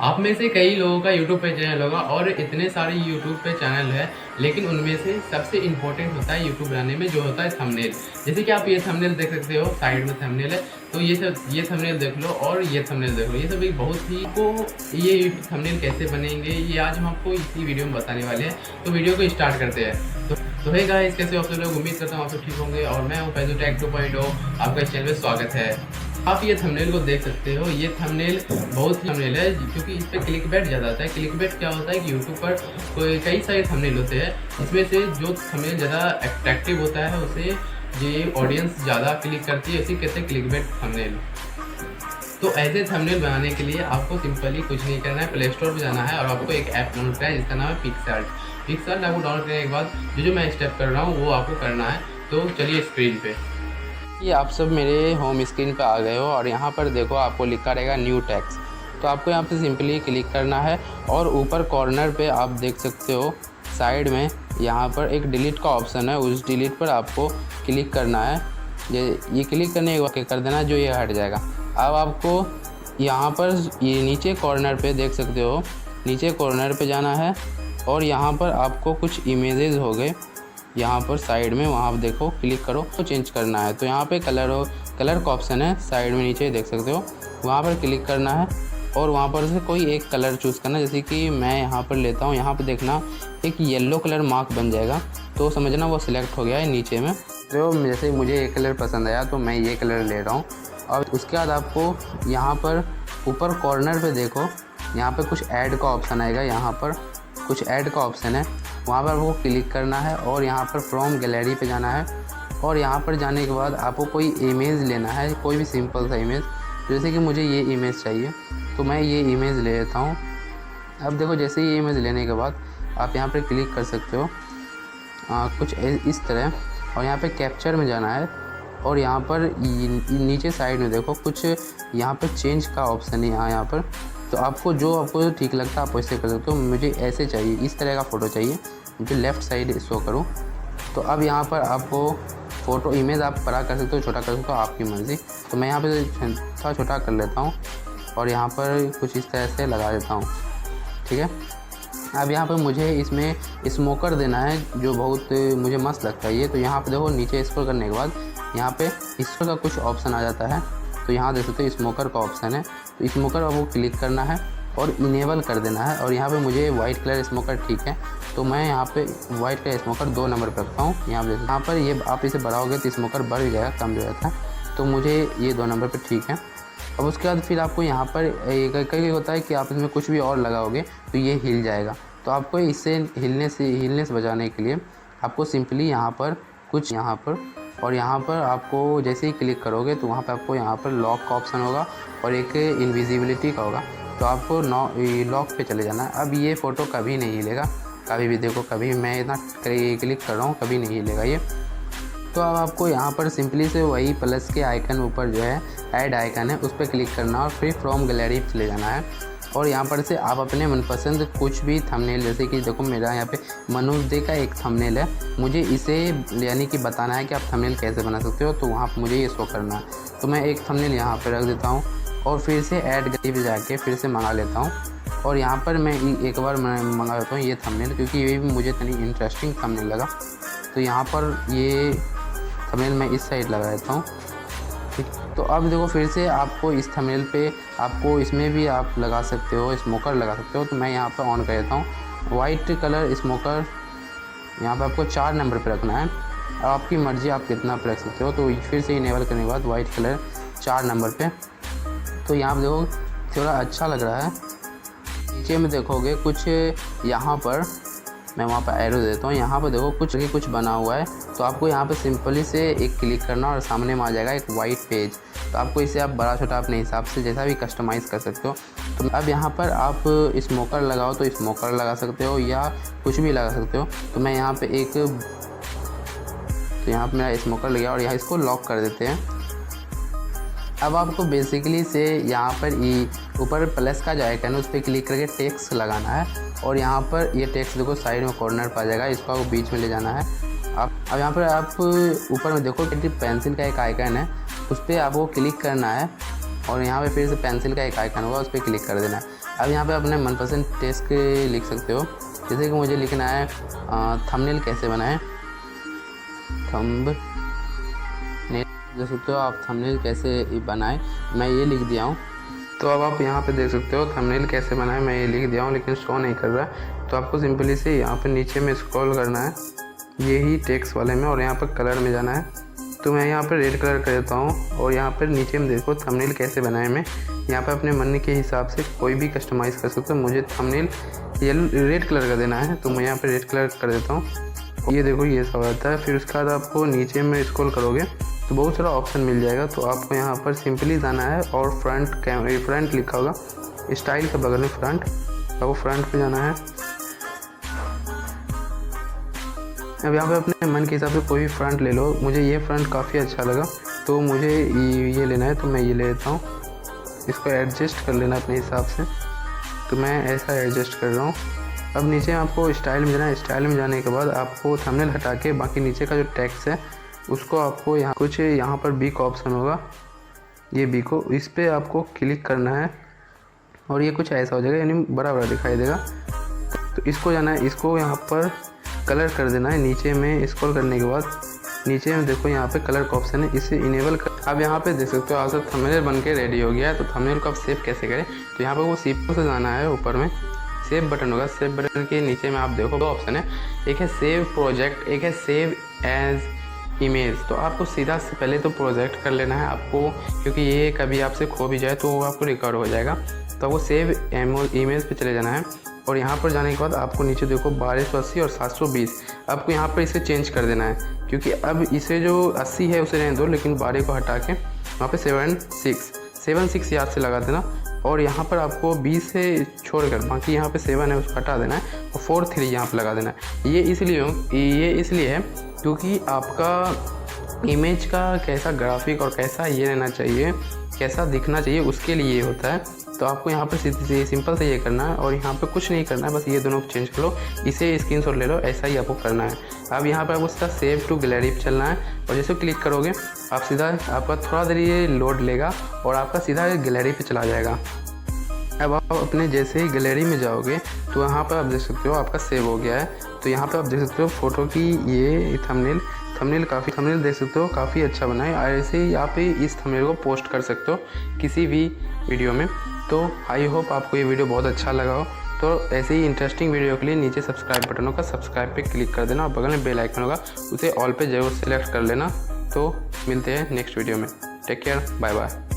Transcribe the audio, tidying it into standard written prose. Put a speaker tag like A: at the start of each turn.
A: आप में से कई लोगों का यूट्यूब पे चैनल होगा और इतने सारे यूट्यूब पे चैनल है, लेकिन उनमें से सबसे इम्पोर्टेंट होता है यूट्यूब बनाने में जो होता है थंबनेल। जैसे कि आप ये थंबनेल देख सकते हो, साइड में थंबनेल है, तो ये थंबनेल देख लो और ये थंबनेल देख लो। ये सब एक बहुत ही आपको ये थंबनेल कैसे बनेंगे ये आज हम आपको इसी वीडियो में बताने वाले हैं। तो वीडियो को स्टार्ट करते हैं। तो हे गाइस, कैसे हो आप सब लोग? उम्मीद करता हूँ आप सब ठीक होंगे और मैं हूँ फैजू टेक 2.0। आपका इस चैनल में स्वागत है। आप ये थंबनेल को देख सकते हो। ये थंबनेल बहुत ही थंबनेल है क्योंकि इस पर क्लिकबेट ज़्यादा आता है। क्लिकबेट क्या होता है कि यूट्यूब पर कई सारे थंबनेल होते हैं, इसमें से जो थंबनेल ज़्यादा अट्रैक्टिव होता है उसे ये ऑडियंस ज़्यादा क्लिक करती है, इसी कहते हैं क्लिकबेट थंबनेल। तो ऐसे थंबनेल बनाने के लिए आपको सिंपली कुछ नहीं करना है, प्ले स्टोर पर जाना है और आपको एक ऐप डाउनलोड करना है जिसका नाम है पिक्सआर्ट। पिक्सआर्ट आपको डाउनलोड करने के बाद जो मैं स्टेप कर रहा हूँ वो आपको करना है। तो चलिए स्क्रीन पे, ये आप सब मेरे होम स्क्रीन पे आ गए हो और यहाँ पर देखो आपको लिखा रहेगा न्यू टेक्स्ट। तो आपको यहाँ पे सिंपली क्लिक करना है और ऊपर कॉर्नर पे आप देख सकते हो साइड में यहाँ पर एक डिलीट का ऑप्शन है, उस डिलीट पर आपको क्लिक करना है। ये क्लिक करने के बाद क्या कर देना, जो ये हट जाएगा। अब आपको यहाँ पर ये नीचे कॉर्नर पे देख सकते हो, नीचे कॉर्नर पे जाना है और यहाँ पर आपको कुछ इमेजेस हो गए यहाँ पर साइड में, वहाँ पर देखो क्लिक करो तो चेंज करना है। तो यहाँ पे कलर का ऑप्शन है साइड में नीचे देख सकते हो, वहाँ पर क्लिक करना है और वहाँ पर से कोई एक कलर चूज़ करना है। जैसे कि मैं यहाँ पर लेता हूँ, यहाँ पर देखना एक येलो कलर मार्क बन जाएगा, तो समझना वो सिलेक्ट हो गया है नीचे में। तो जैसे मुझे ये कलर पसंद आया तो मैं ये कलर ले रहा हूँ। और उसके बाद आपको यहाँ पर ऊपर कॉर्नर पे देखो, यहाँ पे कुछ ऐड का ऑप्शन आएगा, यहाँ पर कुछ ऐड का ऑप्शन है, वहाँ पर आपको क्लिक करना है और यहाँ पर फ्रॉम गैलरी पे जाना है। और यहाँ पर जाने के बाद आपको कोई इमेज लेना है, कोई भी सिंपल सा इमेज। जैसे कि मुझे ये इमेज चाहिए तो मैं ये इमेज ले लेता हूँ। अब देखो जैसे ये इमेज लेने के बाद आप यहाँ पर क्लिक कर सकते हो कुछ इस तरह, और यहाँ पे कैप्चर में जाना है और यहाँ पर नीचे साइड में देखो कुछ यहाँ पर चेंज का ऑप्शन है यहाँ पर। तो आपको ठीक लगता है आप वैसे कर सकते हो। मुझे ऐसे चाहिए, इस तरह का फ़ोटो चाहिए, मुझे लेफ़्ट साइड शो करूँ। तो अब यहाँ पर आपको फ़ोटो इमेज आप बड़ा कर सकते हो, छोटा कर सकते हो, आपकी मर्ज़ी। तो मैं यहाँ पे थोड़ा छोटा कर लेता हूँ और यहाँ पर कुछ इस तरह से लगा देता हूँ, ठीक है। अब यहाँ पर मुझे इसमें स्मोकर देना है जो बहुत मुझे मस्त लगता है ये। तो यहाँ पे देखो नीचे स्क्रॉल करने के बाद यहाँ पे स्मोकर का कुछ ऑप्शन आ जाता है, तो यहाँ देख सकते हो स्मोकर का ऑप्शन है। तो स्मोकर आपको क्लिक करना है और इनेबल कर देना है। और यहाँ पे मुझे वाइट कलर स्मोकर ठीक है, तो मैं यहाँ पे वाइट कलर स्मोकर 2 नंबर पर रखता हूँ। यहाँ पर ये आप इसे बढ़ाओगे तो स्मोकर बढ़ जाएगा, कम हो जाता है, तो मुझे ये 2 नंबर पर ठीक है। अब उसके बाद फिर आपको यहाँ पर कई होता है कि आप इसमें कुछ भी और लगाओगे तो ये हिल जाएगा। तो आपको इससे हिलने से बचाने के लिए आपको सिंपली यहाँ पर कुछ यहाँ पर और यहाँ पर आपको जैसे ही क्लिक करोगे तो वहाँ पर आपको यहाँ पर लॉक का ऑप्शन होगा और एक इनविजिबिलिटी का होगा। तो आपको लॉक पे चले जाना है। अब ये फ़ोटो कभी नहीं हिलेगा, कभी भी देखो, कभी मैं इतना क्लिक कर रहा हूँ कभी नहीं हिलेगा ये। तो अब आपको यहाँ पर सिंपली से वही प्लस के आइकन ऊपर जो है ऐड आइकन है उस पर क्लिक करना और फिर फ्रॉम गैलरी पे चले जाना है। और यहाँ पर से आप अपने मनपसंद कुछ भी थंबनेल, जैसे कि देखो मेरा यहाँ पे मनोज दे का एक थंबनेल है, मुझे इसे यानी कि बताना है कि आप थंबनेल कैसे बना सकते हो, तो वहाँ पर मुझे ये शो करना है। तो मैं एक थंबनेल यहाँ पर रख देता हूँ और फिर से ऐड गैलरी पे जाके फिर से मंगा लेता हूँ। और यहाँ पर मैं एक बार मंगा लेता हूँ ये थंबनेल, क्योंकि ये भी मुझे इतनी इंटरेस्टिंग थंबनेल लगा। तो यहाँ पर ये थंबनेल मैं इस साइड लगा देता हूँ, ठीक। तो अब देखो फिर से आपको इस थंबनेल पे आपको इसमें भी आप लगा सकते हो, स्मोकर लगा सकते हो। तो मैं यहाँ पर ऑन कर देता हूँ वाइट कलर स्मोकर। यहाँ पे आपको 4 नंबर पे रखना है, अब आपकी मर्ज़ी आप कितना पे रख सकते हो। तो फिर से इनेबल करने के बाद वाइट कलर 4 नंबर पे। तो यहाँ पर देखो थोड़ा अच्छा लग रहा है। नीचे में देखोगे कुछ यहाँ पर मैं वहाँ पर एरो देता हूँ, यहाँ पर देखो कुछ बना हुआ है। तो आपको यहाँ पे सिंपली से एक क्लिक करना और सामने में आ जाएगा एक वाइट पेज। तो आपको इसे आप बड़ा छोटा अपने हिसाब से जैसा भी कस्टमाइज़ कर सकते हो। तो अब यहाँ पर आप स्मोकर लगाओ तो स्मोकर लगा सकते हो या कुछ भी लगा सकते हो। तो मैं यहाँ पे तो यहाँ पर मेरा स्मोकर लग गया और यहाँ इसको लॉक कर देते हैं। अब आपको बेसिकली से यहाँ पर ऊपर प्लस का जो आइकन है उस पर क्लिक करके टेक्स्ट लगाना है और यहाँ पर ये टेक्स्ट देखो साइड में कॉर्नर पर आ जाएगा, इसको आपको बीच में ले जाना है। अब यहाँ पर आप ऊपर में देखो पेंसिल का एक आइकन है, उस पर आपको क्लिक करना है और यहाँ पे फिर से पेंसिल का एक आइकन होगा, उस पर क्लिक कर देना है। अब यहाँ पे अपने मनपसंद टेक्स्ट लिख सकते हो, जैसे कि मुझे लिखना है थंबनेल कैसे बनाएं, थंबनेल देख सकते हो आप, थंबनेल कैसे बनाएं, मैं ये लिख दिया हूँ। तो अब आप यहाँ पे देख सकते हो थंबनेल कैसे बनाएं, मैं ये लिख दिया हूँ, लेकिन शो नहीं कर रहा है। तो आपको सिंपली से यहाँ पे नीचे में स्क्रॉल करना है, यही टेक्स्ट वाले में, और यहाँ पर कलर में जाना है। तो मैं यहाँ पर रेड कलर कर देता हूँ, और यहाँ पर नीचे में देखो थंबनेल कैसे बनाए मैं यहाँ पे अपने मन के हिसाब से कोई भी कस्टमाइज़ कर सकते हो। मुझे थंबनेल रेड कलर का देना है, तो मैं यहाँ पे रेड कलर कर देता हूँ। ये देखो ये सब आता है। फिर उसके बाद आपको नीचे में स्क्रॉल करोगे तो बहुत सारा ऑप्शन मिल जाएगा। तो आपको यहाँ पर सिंपली जाना है और फ्रंट लिखा होगा स्टाइल के बगल में फ्रंट, आपको फ्रंट पे जाना है। अब यहाँ पे अपने मन के हिसाब से कोई भी फ्रंट ले लो। मुझे ये फ्रंट काफ़ी अच्छा लगा तो मुझे ये लेना है, तो मैं ये ले लेता हूँ। इसको एडजस्ट कर लेना अपने हिसाब से, तो मैं ऐसा एडजस्ट कर रहा हूँ। अब नीचे आपको स्टाइल में जाना है। स्टाइल में जाने के बाद आपको थंबनेल हटा के बाकी नीचे का जो टेक्स्ट है उसको आपको यहाँ पर बी का ऑप्शन होगा, ये बी को, इस पर आपको क्लिक करना है और ये कुछ ऐसा हो जाएगा, यानी बड़ा बड़ा दिखाई देगा। तो इसको जाना है, इसको यहाँ पर कलर कर देना है। नीचे में स्क्रॉल करने के बाद नीचे में देखो यहाँ पे कलर का ऑप्शन है, इसे इनेबल कर। अब यहाँ पे देख सकते हो आपका थंबनेल बन के रेडी हो गया है। तो थंबनेल को आप सेव कैसे करें, तो यहाँ पे वो सेव से जाना है, ऊपर में सेव बटन होगा। सेव बटन के नीचे में आप देखो दो ऑप्शन है, एक है सेव प्रोजेक्ट, एक है सेव एज इमेज। तो आपको सीधा से पहले तो प्रोजेक्ट कर लेना है आपको, क्योंकि ये कभी आपसे खो भी जाए तो वो आपको रिकवर हो जाएगा। तो आपको सेव इमेज पे चले जाना है, और यहाँ पर जाने के बाद आपको नीचे देखो 1280 और 720, आपको यहाँ पर इसे चेंज कर देना है, क्योंकि अब इसे जो 80 है उसे रहने दो, लेकिन 12 को हटा के वहाँ पे 76 याद से लगा देना। और यहाँ पर आपको 20 से छोड़कर बाकी यहाँ पे 7 है उसको हटा देना है, और 43 यहाँ पर लगा देना है। ये इसलिए है क्योंकि आपका इमेज का कैसा ग्राफिक और कैसा ये रहना चाहिए, कैसा दिखना चाहिए, उसके लिए ये होता है। तो आपको यहाँ पर सिंपल से ये करना है, और यहाँ पे कुछ नहीं करना है, बस ये दोनों को चेंज कर लो, इसे स्क्रीनशॉट ले लो, ऐसा ही आपको करना है। अब यहाँ पर आपको सीधा सेव टू गैलरी पे चलना है, और जैसे क्लिक करोगे आप सीधा आपका थोड़ा देर ये लोड लेगा और आपका सीधा गैलरी पे चला जाएगा। अब आप अपने जैसे ही गैलरी में जाओगे तो यहाँ पर आप देख सकते हो आपका सेव हो गया है। तो यहाँ पर आप देख सकते हो फ़ोटो की ये थंबनेल देख सकते हो काफ़ी अच्छा बना है। ऐसे ही आप इस थंबनेल को पोस्ट कर सकते हो किसी भी वीडियो में। तो आई होप आपको ये वीडियो बहुत अच्छा लगा हो। तो ऐसे ही इंटरेस्टिंग वीडियो के लिए नीचे सब्सक्राइब बटन होगा, सब्सक्राइब पे क्लिक कर देना, और बगल में बेल आइकन होगा उसे ऑल पे जरूर सेलेक्ट कर लेना। तो मिलते हैं नेक्स्ट वीडियो में। Take care, bye bye.